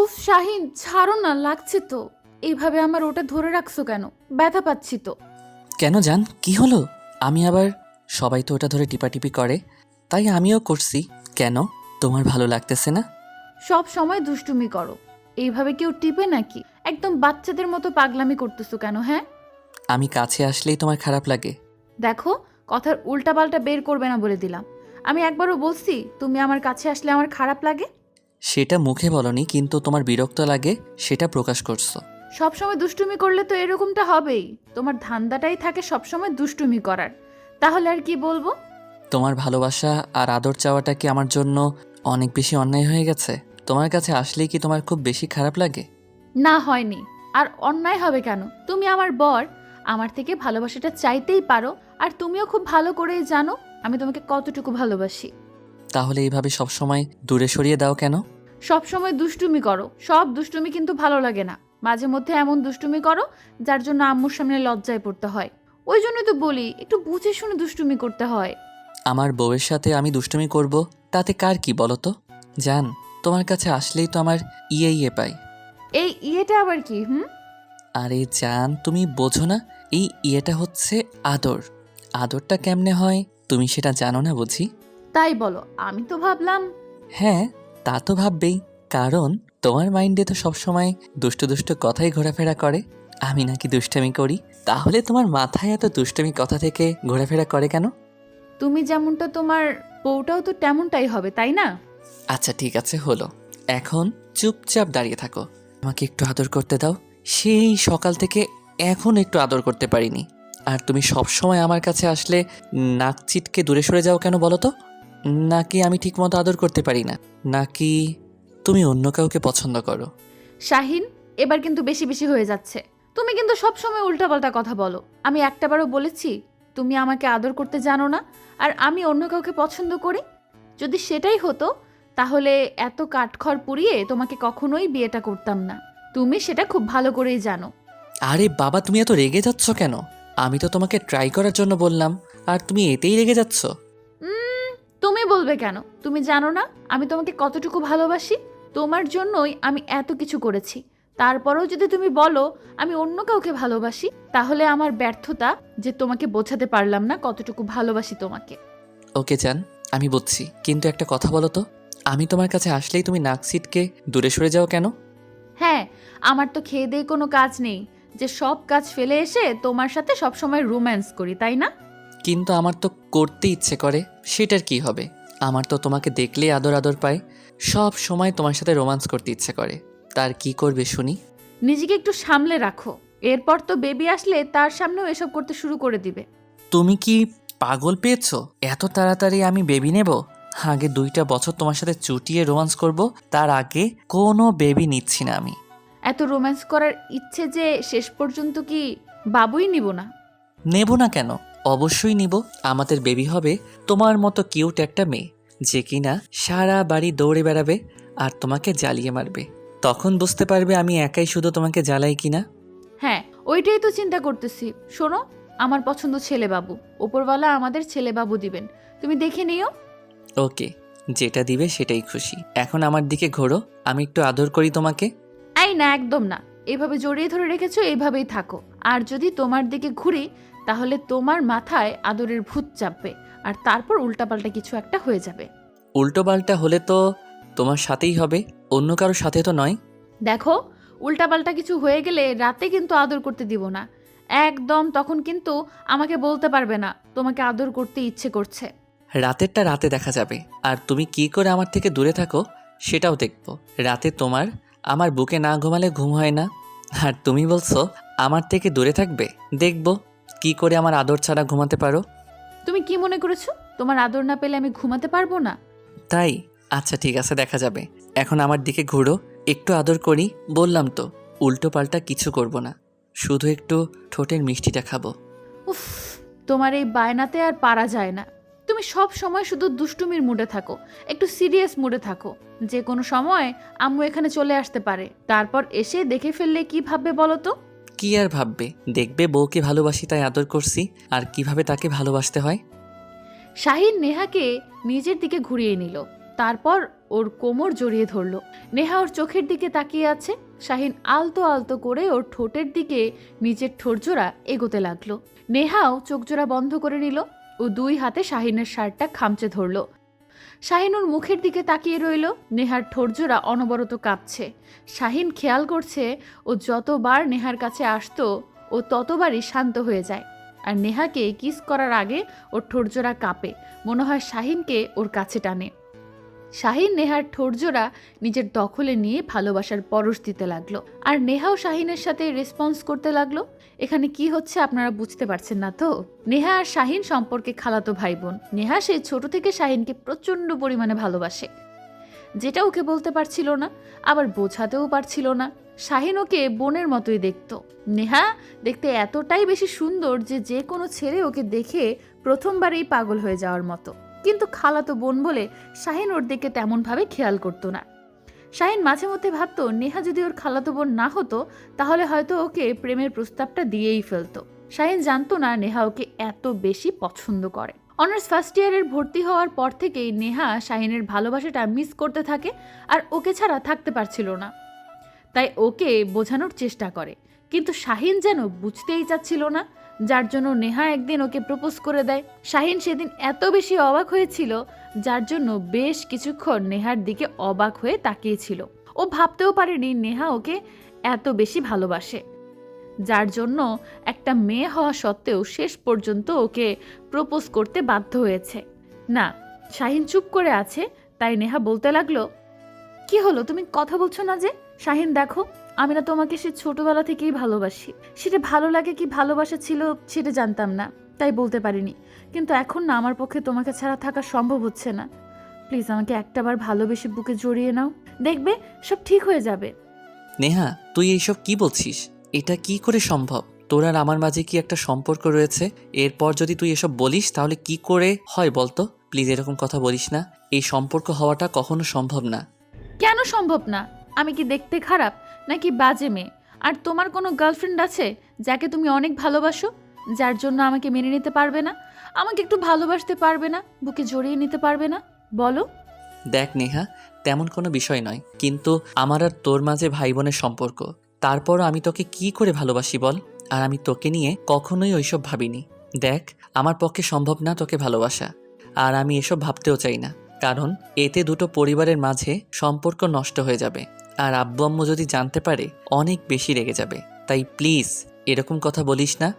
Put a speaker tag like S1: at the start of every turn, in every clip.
S1: উফ শাহিন, ছাড়ো না, লাগছে তো। এইভাবে আমার ওটা ধরে রাখছো কেন? ব্যথা পাচ্ছি তো।
S2: কেন জান, কি হলো? আমি আবার, সবাই তো ওটা ধরে টিপাটিপি করে, তাই আমিও করছি। কেন, তোমার ভালো লাগতেছে না?
S1: সব সময় দুষ্টুমি করো। এইভাবে কেউ টিপে নাকি? একদম বাচ্চাদের মতো পাগলামি করতেছো কেন, হ্যাঁ?
S2: আমি কাছে আসলেই তোমার খারাপ লাগে?
S1: দেখো, কথার উল্টাপাল্টা বের করবে না বলে দিলাম। আমি একবারও বলছি তুমি আমার কাছে আসলে আমার খারাপ লাগে?
S2: সেটা মুখে বলনি, কিন্তু তোমার বিরক্ত লাগে সেটা প্রকাশ করছো।
S1: সবসময় দুষ্টুমি করলে তো এরকমটা হবেই। তোমার ধান্দাটাই থাকে সবসময় দুষ্টুমি করার। তাহলে আর কি বলবো?
S2: তোমার ভালোবাসা আর আদর চাওয়াটা কি আমার জন্য অনেক বেশি অন্যায় হয়ে গেছে? তোমার কাছে আসলেই কি তোমার খুব বেশি খারাপ লাগে?
S1: না, হয়নি। আর অন্যায় হবে কেন? তুমি আমার বর, আমার থেকে ভালোবাসাটা চাইতেই পারো। আর তুমিও খুব ভালো করেই জানো আমি তোমাকে কতটুকু ভালোবাসি।
S2: তাহলে এইভাবে সবসময় দূরে সরিয়ে দাও কেন?
S1: সব সময় দুষ্টুমি করো, সব দুষ্টুমি কিন্তু ভালো লাগে না। মাঝে মধ্যে এমন দুষ্টুমি করো যার জন্য আম্মুর সামনে লজ্জায় পড়তে হয়। ওই জন্যই তো বলি একটু বুঝে শুনে দুষ্টুমি করতে হয়।
S2: আমার বউয়ের সাথে আমি দুষ্টুমি করব, তাতে কার কি বলো তো? জান, তোমার কাছে আসলেই তো আমার ইয়ে ইয়ে পাই।
S1: এই ইয়েটা আবার কি?
S2: আরে জান, তুমি বোঝো না? এই ইয়েটা হচ্ছে আদর। আদরটা কেমনে হয় তুমি সেটা জানো না বুঝি?
S1: তাই বলো? আমি তো ভাবলাম।
S2: হ্যাঁ, তা তো ভাববেই। কারণ তোমার মাইন্ডে তো সবসময় দুষ্ট দুষ্ট কথাই ঘোরাফেরা করে। আমি নাকি দুষ্টামি করি? তাহলে তোমার মাথায় এত দুষ্টামি কথা থেকে ঘোরাফেরা করে কেন?
S1: তুমি যেমনটা, তোমার বউটাও তো তেমনটাই হবে, তাই না?
S2: আচ্ছা ঠিক আছে, হলো। এখন চুপচাপ দাঁড়িয়ে থাকো। আমাকে একটু আদর করতে দাও। সেই সকাল থেকে এখন একটু আদর করতে পারিনি। আর তুমি সব সময় আমার কাছে আসলে নাক চিটকে দূরে সরে যাও কেন বলো তো? নাকি আমি ঠিকমতো আদর করতে পারি না? নাকি তুমি অন্য কাউকে পছন্দ করো?
S1: শাহিন, এবার কিন্তু বেশি বেশি হয়ে যাচ্ছে। তুমি কিন্তু সব সময় উল্টাপাল্টা কথা বলো। আমি একটাবারও বলেছি তুমি আমাকে আদর করতে জানো না আর আমি অন্য কাউকে পছন্দ করি? যদি সেটাই হতো তাহলে এত কাঠখড় পুড়িয়ে তোমাকে কখনোই বিয়েটা করতাম না। তুমি সেটা খুব ভালো করেই জানো।
S2: আরে বাবা, তুমি এত রেগে যাচ্ছ কেন? আমি তো তোমাকে ট্রাই করার জন্য বললাম, আর তুমি এতেই রেগে যাচ্ছ।
S1: উম, তুমি বলবে কেন? তুমি জানো না আমি তোমাকে কতটুকু ভালোবাসি? তোমার জন্যই আমি এত কিছু করেছি। তারপরেও যদি তুমি বলো আমি অন্য কাউকে ভালোবাসি, তাহলে আমার ব্যর্থতা যে তোমাকে বোঝাতে পারলাম না কতটুকু ভালোবাসি তোমাকে।
S2: ওকে জান, আমি বুঝছি, কিন্তু একটা কথা বলো তো, আমি তোমার কাছে আসলেই তুমি নাক সিটকে দূরে সরে যাও কেন?
S1: হ্যাঁ, আমার তো খেয়ে দেয়ে কোনো কাজ নেই যে সব কাজ ফেলে এসে তোমার সাথে সবসময় রোম্যান্স করি, তাই না?
S2: কিন্তু আমার তো করতে ইচ্ছে করে। সেটার কি হবে? আমার তো তোমাকে দেখলেই আদর আদর পায়। সব সময় তোমার সাথে রোমান্স করতে ইচ্ছে করে। তার কি করবে শুনি?
S1: নিজেকে একটু সামলে রাখো। এরপর তো বেবি আসলে তার সামনেও এসব করতে শুরু করে দিবে।
S2: তুমি কি পাগল পেয়েছো? এত তাড়াতাড়ি আমি বেবি নেব? আগে 2টা বছর তোমার সাথে চুটিয়ে রোমান্স করব, তার আগে কোনো বেবি নিচ্ছি না আমি।
S1: এত রোম্যান্স করার ইচ্ছে যে শেষ পর্যন্ত কি বাবুই নিব না?
S2: নেব না কেন? অবশ্যই নিব। আমাদের বেবি হবে তোমার মতো কিউট একটা মেয়ে, যে কিনা সারা বাড়ি দৌড়ে বেড়াবে আর তোমাকে জ্বালিয়ে মারবে। তখন বুঝতে পারবে আমি একাই শুধু তোমাকে জ্বালাই কিনা।
S1: হ্যাঁ, ওইটাই তো চিন্তা করতেছি। শোনো, আমার পছন্দ ছেলে বাবু। ওপরওয়ালা আমাদের ছেলে বাবু দিবেন, তুমি দেখে নিও।
S2: ওকে, যেটা দিবে সেটাই খুশি। এখন আমার দিকে ঘোরো, আমি একটু আদর করি তোমাকে।
S1: এই না, একদম না। এভাবে জড়িয়ে ধরে রেখেছো, এইভাবেই থাকো। আর যদি তোমার দিকে ঘুরি তাহলে তোমার মাথায় আদরের ভূত চাপবে আর তারপর উল্টাপাল্টা কিছু একটা হয়ে যাবে।
S2: উল্টো পাল্টা হলে তো তোমার সাথেই হবে, অন্য কারোর সাথে তো নয়।
S1: দেখো, উল্টাপাল্টা কিছু হয়ে গেলে রাতে কিন্তু আদর করতে দিব না। একদম তখন কিন্তু আমাকে বলতে পারবে না তোমাকে আদর করতে ইচ্ছে করছে।
S2: রাতেরটা রাতে দেখা যাবে, আর তুমি কি করে আমার থেকে দূরে থাকো সেটাও দেখব। রাতে তোমার আমার বুকে না ঘুমালে ঘুম হয় না, আর তুমি বলছো আমার থেকে দূরে থাকবে। দেখব কি করে আমার আদর ছাড়া ঘুমাতে পারো।
S1: তুমি কি মনে করেছো তোমার আদর না পেলে আমি ঘুমাতে পারবো না?
S2: তাই? আচ্ছা ঠিক আছে, দেখা যাবে। এখন আমার দিকে ঘুরো, একটু আদর করি। বললাম তো, উল্টো পাল্টা কিছু করব না, শুধু একটু ঠোঁটের মিষ্টিটা খাবো।
S1: উফ, তোমার এই বায়নাতে আর পারা যায় না। তুমি সব সময় শুধু দুষ্টুমির মুডে থাকো, একটু সিরিয়াস মুডে থাকো। যে কোনো সময় আম্মু এখানে চলে আসতে পারে, তারপর এসে দেখে ফেললে কি ভাববে বলো তো?
S2: কি আর ভাববে? দেখবে বউকে ভালোবাসি তাই আদর করছি, আর কিভাবে তাকে ভালোবাসতে হয়।
S1: শাহিন নেহাকে নিজের দিকে ঘুরিয়ে নিল, তারপর ওর কোমর জড়িয়ে ধরল। নেহা ওর চোখের দিকে তাকিয়ে আছে। শাহিন আলতো আলতো করে ওর ঠোঁটের দিকে নিজের ঠোঁটজোড়া এগোতে লাগলো। নেহাও চোখজোড়া বন্ধ করে নিল। ও 2 হাতে শাহিনের শার্টটা খামচে ধরল। শাহিন ওর মুখের দিকে তাকিয়ে রইল। নেহার ঠোঁটজোড়া অনবরত কাঁপছে। শাহিন খেয়াল করছে ও যতবার নেহার কাছে আসতো ও ততবারই শান্ত হয়ে যায়। আর নেহাকে কিস করার আগে ওর ঠোঁটজোড়া কাঁপে, মনে হয় শাহিনকে ওর কাছে টানে। শাহিন নেহার ঠোঁটজোড়া নিজের দখলে নিয়ে ভালোবাসার পরশ দিতে লাগলো। আর নেহাও শাহিনের সাথে রেসপন্স করতে লাগলো। এখানে কি হচ্ছে আপনারা বুঝতে পারছেন না তো? নেহা আর শাহিন সম্পর্কে খালাতো ভাই বোন। নেহা সেই ছোট থেকে শাহিনকে প্রচণ্ড পরিমাণে ভালোবাসে, যেটা ওকে বলতে পারছিল না, আবার বোঝাতেও পারছিল না। শাহিন ওকে বোনের মতোই দেখত। নেহা দেখতে এতটাই বেশি সুন্দর যে যে কোনো ছেলে ওকে দেখে প্রথমবারেই পাগল হয়ে যাওয়ার মতো। কিন্তু খালাতো বোন বলে শাহিন ওর দিকে তেমনভাবে খেয়াল করতো না। শাহিন মাঝে মধ্যে ভাবতো নেহা যদি ওর খালাতো বোন না হতো তাহলে হয়তো ওকে প্রেমের প্রস্তাবটা দিয়েই ফেলতো। শাহিন জানতো না নেহা ওকে এত বেশি পছন্দ করে। অনার্স ফার্স্ট ইয়ারের ভর্তি হওয়ার পর থেকেই নেহা শাহিনের ভালোবাসাটা মিস করতে থাকে আর ওকে ছাড়া থাকতে পারছিল না। তাই ওকে বোঝানোর চেষ্টা করে, কিন্তু শাহিন যেন বুঝতেই চাচ্ছিল না, যার জন্য নেহা একদিন ওকে প্রপোজ করে দেয়। শাহিন সেদিন এত বেশি অবাক হয়েছিল যার জন্য বেশ কিছুক্ষণ নেহার দিকে অবাক হয়ে তাকিয়েছিল। ও ভাবতেও পারেনি নেহা ওকে এত বেশি ভালোবাসে, যার জন্য একটা মেয়ে হওয়া সত্ত্বেও শেষ পর্যন্ত ওকে প্রপোজ করতে বাধ্য হয়েছে। না, শাহিন চুপ করে আছে। তাই নেহা বলতে লাগলো, কি হলো, তুমি কথা বলছো না যে? শাহিন দেখো, আমি না তোমাকে সে ছোটবেলা থেকেই ভালোবাসি। সেটা ভালো লাগে কি ভালোবাসা ছিল সেটা জানতাম না, তাই বলতে পারিনি। কিন্তু এখন না আমার পক্ষে তোমাকে ছাড়া থাকা সম্ভব হচ্ছে না। প্লিজ আমাকে একটাবার ভালোবেসে বুকে জড়িয়ে নাও, দেখবে সব ঠিক হয়ে যাবে।
S2: নেহা, তুই এইসব কি বলছিস? এটা কি করে সম্ভব? তোর আর আমার মাঝে কি একটা সম্পর্ক রয়েছে? এরপর যদি তুই এসব বলিস তাহলে কি করে হয় বলতো? প্লিজ এরকম কথা বলিস না। এই সম্পর্ক হওয়াটা কখনো সম্ভব না।
S1: কেন সম্ভব না? আমি কি দেখতে খারাপ নাকি বাজে মেয়ে? আর তোমার কোনো গার্লফ্রেন্ড আছে যাকে তুমি অনেক ভালোবাসো, যার জন্য আমাকে মেনে নিতে পারবে না? আমাকে একটু ভালোবাসতে পারবে না? বুকে জড়িয়ে নিতে পারবে না? বলো।
S2: দেখ নেহা, তেমন কোনো বিষয় নয়, কিন্তু আমার আর তোর মাঝে ভাই বোনের সম্পর্ক। তারপরও আমি তোকে কি করে ভালোবাসি বল? আর আমি তোকে নিয়ে কখনোই ওইসব ভাবিনি। দেখ, আমার পক্ষে সম্ভব না তোকে ভালোবাসা, আর আমি এসব ভাবতেও চাই না। কারণ এতে দুটো পরিবারের মাঝে সম্পর্ক নষ্ট হয়ে যাবে, আর আব্বু আম্মু যদি জানতে পারে অনেক বেশি রেগে যাবে। তাই প্লিজ এরকম কথা বলিস না।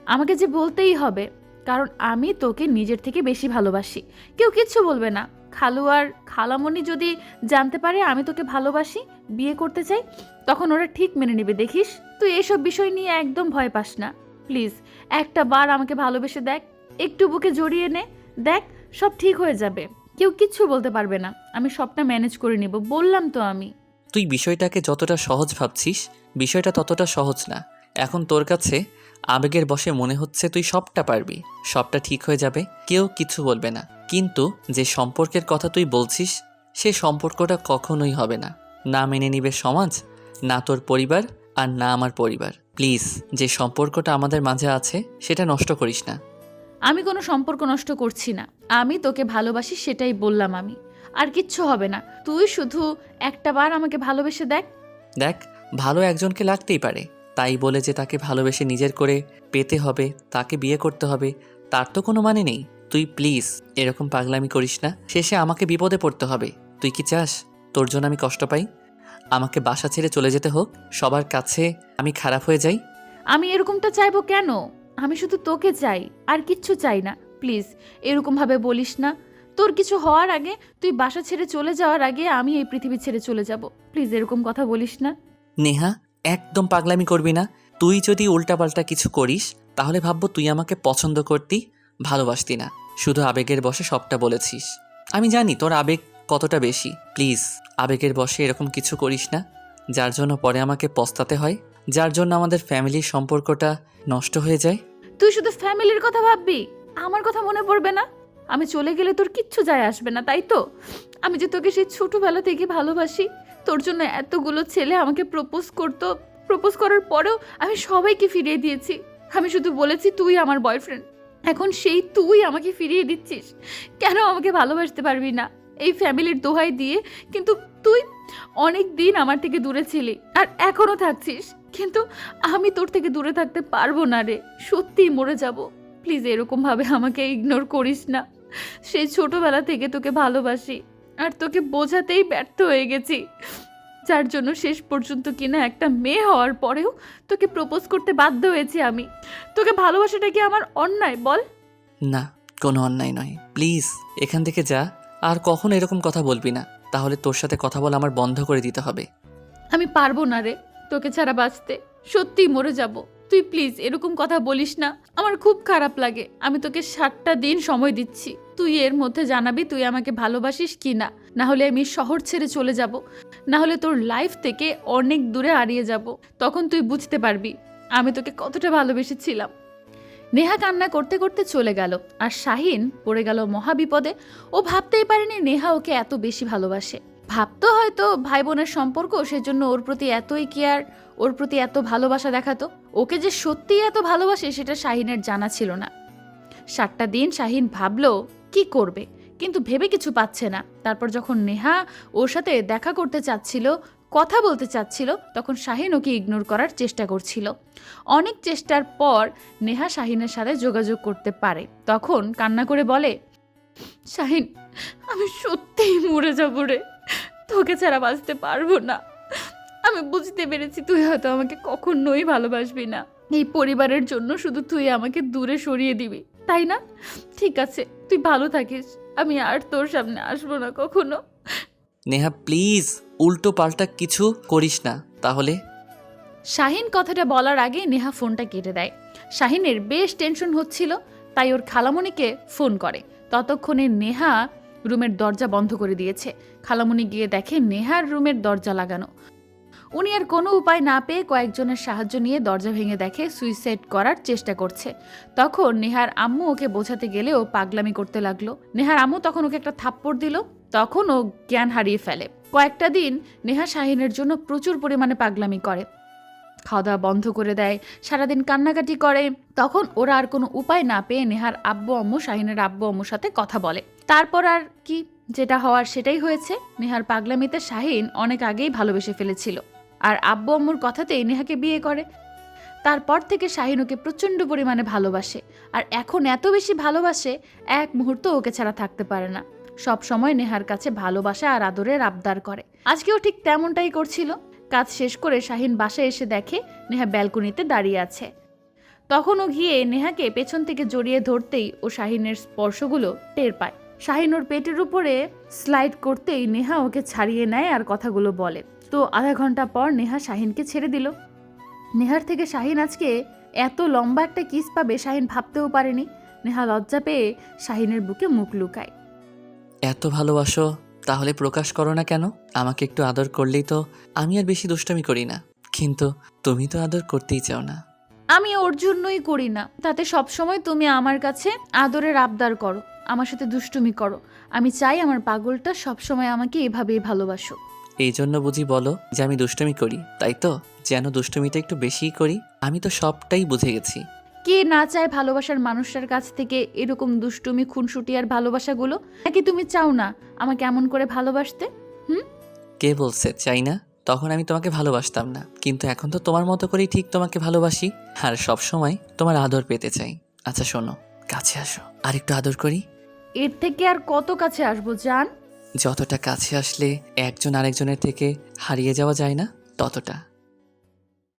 S1: আমাকে যে বলতেই হবে, কারণ আমি তোকে নিজের থেকে বেশি ভালোবাসি। কেউ কিচ্ছু বলবে না। খালু আর খালামণি যদি জানতে পারে আমি তোকে ভালোবাসি, বিয়ে করতে চাই, তখন ওরা ঠিক মেনে নেবে, দেখিস। তুই এসব বিষয় নিয়ে একদম ভয় পাস না। প্লিজ একটা বার আমাকে ভালোবেসে দেখ, একটু বুকে জড়িয়ে নে, দেখ সব ঠিক হয়ে যাবে। কেউ কিচ্ছু বলতে পারবে না। আমি সবটা ম্যানেজ করে নিব, বললাম তো আমি।
S2: তুই বিষয়টাকে যতটা সহজ ভাবছিস, বিষয়টা ততটা সহজ না। এখন তোর কাছে আবেগের বশে মনে হচ্ছে তুই সবটা পারবি, সবটা ঠিক হয়ে যাবে, কেউ কিছু বলবে না। কিন্তু যে সম্পর্কের কথা তুই বলছিস, সে সম্পর্কটা কখনোই হবে না। না মেনে নিবে সমাজ, না তোর পরিবার, আর না আমার পরিবার। প্লিজ, যে সম্পর্কটা আমাদের মাঝে আছে সেটা নষ্ট করিস না।
S1: আমি কোনো সম্পর্ক নষ্ট করছি না। আমি তোকে ভালোবাসি, সেটাই বললাম আমি। আর কিচ্ছু হবে না। তুই শুধু একটা বার আমাকে ভালোবেসে দেখ।
S2: দেখ, ভালো একজনকে লাগতেই পারে, তাই বলে যে তাকে ভালোবেসে নিজের করে পেতে হবে, তাকে বিয়ে করতে হবে, তার তো কোনো মানে নেই। তুই প্লিজ এরকম পাগলামি করিস না, শেষে আমাকে বিপদে পড়তে হবে। তুই কি চাস তোর জন্য আমি কষ্ট পাই? আমাকে বাসা ছেড়ে চলে যেতে হোক, সবার কাছে আমি খারাপ হয়ে যাই?
S1: আমি এরকমটা চাইবো কেন? আমি শুধু তোকে চাই, আর কিচ্ছু চাই না। প্লিজ এরকম ভাবে বলিস না। তোর কিছু হওয়ার আগে, তুই বাসা ছেড়ে চলে যাওয়ার আগে আমি এই পৃথিবী ছেড়ে চলে যাব। প্লিজ এরকম কথা বলিস না।
S2: নেহা, একদম পাগলামি করবি না। তুই যদি উল্টাপাল্টা কিছু করিস তাহলে ভাববো তুই আমাকে পছন্দ করতি, ভালোবাসতি না, শুধু আবেগের বশে সবটা বলেছিস। আমি জানি তোর আবেগ কতটা বেশি। প্লিজ আবেগের বশে এরকম কিছু করিস না, যার জন্য পরে আমাকে পস্তাতে হয়, যার জন্য আমাদের ফ্যামিলির সম্পর্কটা নষ্ট হয়ে যায়।
S1: তুই শুধু ফ্যামিলির কথা ভাববি, আমার কথা মনে পড়বে না? আমি চলে গেলে তোর কিচ্ছু যায় আসবে না, তাই তো? আমি যে তোকে সেই ছোটবেলা থেকে ভালোবাসি, তোর জন্য এতগুলো ছেলে আমাকে প্রপোজ করতো। প্রপোজ করার পরেও আমি সবাইকে ফিরিয়ে দিয়েছি। আমি শুধু বলেছি তুই আমার বয়ফ্রেন্ড। এখন সেই তুই আমাকে ফিরিয়ে দিচ্ছিস। কেন আমাকে ভালোবাসতে পারবি না? এই ফ্যামিলির দোহাই দিয়ে, কিন্তু তুই অনেক দিন আমার থেকে দূরে ছিলি আর এখনো থাকছিস, কিন্তু আমি তোর থেকে দূরে থাকতে পারবো না রে, সত্যিই মরে যাব। প্লিজ এরকম ভাবে আমাকে ইগনোর করিস না। সেই ছোটবেলা থেকে তোকে ভালোবাসি আর তোকে বোঝাতেই ব্যর্থ হয়ে গেছি, যার জন্য শেষ পর্যন্ত কিনা একটা মেয়ে হওয়ার পরেও তোকে প্রপোজ করতে বাধ্য হয়েছি আমি। তোকে ভালোবাসাটা কি আমার অন্যায় বল?
S2: না, কোনো অন্যায় নয়, প্লিজ এখান থেকে যা। আর কখনো এরকম কথা বলবি না, তাহলে তোর সাথে কথা বলা আমার বন্ধ করে দিতে হবে।
S1: আমি পারবো না রে তোকে ছাড়া বাঁচতে, সত্যিই মরে যাব। তুই প্লিজ এরকম কথা বলিস না, আমার খুব খারাপ লাগে। আমি তোকে 7টা দিন সময় দিচ্ছি, তুই এর মধ্যে জানাবি তুই আমাকে ভালোবাসিস কি না। না হলে আমি শহর ছেড়ে চলে যাব, না হলে তোর লাইফ থেকে অনেক দূরে হারিয়ে যাব। তখন তুই বুঝতে পারবি আমি তোকে কতটা ভালোবেসেছিলাম। নেহা কান্না করতে করতে চলে গেল আর শাহিন পড়ে গেল মহাবিপদে। ও ভাবতেই পারেনি নেহা ওকে এত বেশি ভালোবাসে। ভাবতো হয়তো ভাই বোনের সম্পর্ক, সেজন্য ওর প্রতি এতই কেয়ার, ওর প্রতি এত ভালোবাসা দেখাতো। ওকে যে সত্যিই এত ভালোবাসে সেটা শাহিনের জানা ছিল না। 7টা দিন শাহিন ভাবলো কি করবে, কিন্তু ভেবে কিছু পাচ্ছে না। তারপর যখন নেহা ওর সাথে দেখা করতে চাচ্ছিল, কথা বলতে চাচ্ছিল, তখন শাহিন ওকে ইগনোর করার চেষ্টা করছিল। অনেক চেষ্টার পর নেহা শাহিনের সাথে যোগাযোগ করতে পারে। তখন কান্না করে বলে, শাহিন আমি সত্যিই মরে যাব রে, তোকে ছাড়া বাঁচতে পারবো না। আমি বুঝতে পেরেছি তুই হয়তো আমাকে কখনোই ভালোবাসবি না, এই পরিবারের জন্য শুধু তুই আমাকে দূরে সরিয়ে দিবি, তাই না? ঠিক আছে, তুই ভালো থাকিস, আমি আর তোর সামনে আসবো না কখনো।
S2: নেহা প্লিজ উল্টো পাল্টা কিছু করিস না তাহলে।
S1: শাহিন কথাটা বলার আগে নেহা ফোনটা কেটে দেয়। শাহিনের বেশ টেনশন হচ্ছিল, তাই ওর খালামণিকে ফোন করে। ততক্ষণে নেহা রুমের দরজা বন্ধ করে দিয়েছে। খালামণি গিয়ে দেখে নেহার রুমের দরজা লাগানো। উনি আর কোনো উপায় না পেয়ে কয়েকজনের সাহায্য নিয়ে দরজা ভেঙে দেখে সুইসাইড করার চেষ্টা করছে। তখন নেহার আম্মু ওকে বোঝাতে গেলে ও পাগলামি করতে লাগলো। নেহার আম্মু তখন ওকে একটা থাপ্পড় দিল, তখন ও জ্ঞান হারিয়ে ফেলে। কয়েকটা দিন নেহা শাহিনের জন্য প্রচুর পরিমাণে পাগলামি করে, খাওয়া দাওয়া বন্ধ করে দেয়, সারাদিন কান্নাকাটি করে। তখন ওরা আর কোনো উপায় না পেয়ে নেহার আব্বু আম্মু শাহিনের আব্বু আম্মুর সাথে কথা বলে। তারপর আর কি, যেটা হওয়ার সেটাই হয়েছে। নেহার পাগলামিতে শাহিন অনেক আগেই ভালোবেসে ফেলেছিল আর আব্বু আম্মুর কথাতেই নেহাকে বিয়ে করে। তারপর থেকে শাহিন ওকে প্রচণ্ড পরিমাণে ভালোবাসে, আর এখন এত বেশি ভালোবাসে এক মুহূর্ত ওকে ছাড়া থাকতে পারে না। সব সময় নেহার কাছে ভালোবাসা আর আদরের আবদার করে। আজকেও ঠিক তেমনটাই করছিল। কাজ শেষ করে শাহিন বাসায় এসে দেখে নেহা ব্যালকনিতে দাঁড়িয়ে আছে। তখন ও গিয়ে নেহাকে পেছন থেকে জড়িয়ে ধরতেই ও শাহিনের স্পর্শগুলো টের পায়। শাহিন ওর পেটের উপরে স্লাইড করতেই নেহা ওকে ছাড়িয়ে নেয় আর কথাগুলো বলে। তো আধা ঘন্টা পর নেহা শাহিনকে ছেড়ে দিল। নেহার থেকে শাহিন আজকে এত লম্বা একটা কিস পাবে শাহিন ভাবতেও পারেনি। নেহা লজ্জা পেয়ে শাহিনের বুকে মুখ লুকায়।
S2: এত ভালোবাসো তাহলে প্রকাশ করো না কেন? আমাকে একটু আদর করলেই তো। আমি আর বেশি দুষ্টামি করি না, কিন্তু তুমি তো আদর করতেই চাও না।
S1: আমি ওর জন্যই করি না, তাতে সবসময় তুমি আমার কাছে আদরের আবদার করো, আমার সাথে দুষ্টুমি করো। আমি চাই আমার পাগলটা সবসময় আমাকে এভাবেই ভালোবাসো।
S2: এই জন্য বুঝি বলো যে আমি দুষ্টুমি করি, তাই তো? যেন দুষ্টুমিটা একটু বেশিই করি। আমি তো সবটাই বুঝে গেছি।
S1: কে না চায় ভালোবাসার মানুষটার কাছ থেকে এরকম দুষ্টুমি খুনসুটি আর ভালোবাসাগুলো? নাকি তুমি চাও না আমাকে এমন করে ভালোবাসতে?
S2: কে বলছে চাই না? তখন আমি তোমাকে ভালোবাসতাম না, কিন্তু এখন তো তোমার মতো করেই ঠিক তোমাকে ভালোবাসি, আর সব সময় তোমার আদর পেতে চাই। আচ্ছা শোনো, কাছে আসো, আর একটু আদর করি।
S1: এর থেকে আর কত কাছে আসবো জান?
S2: যতটা কাছে আসলে একজন আরেকজনের থেকে হারিয়ে যাওয়া যায় না, ততটা।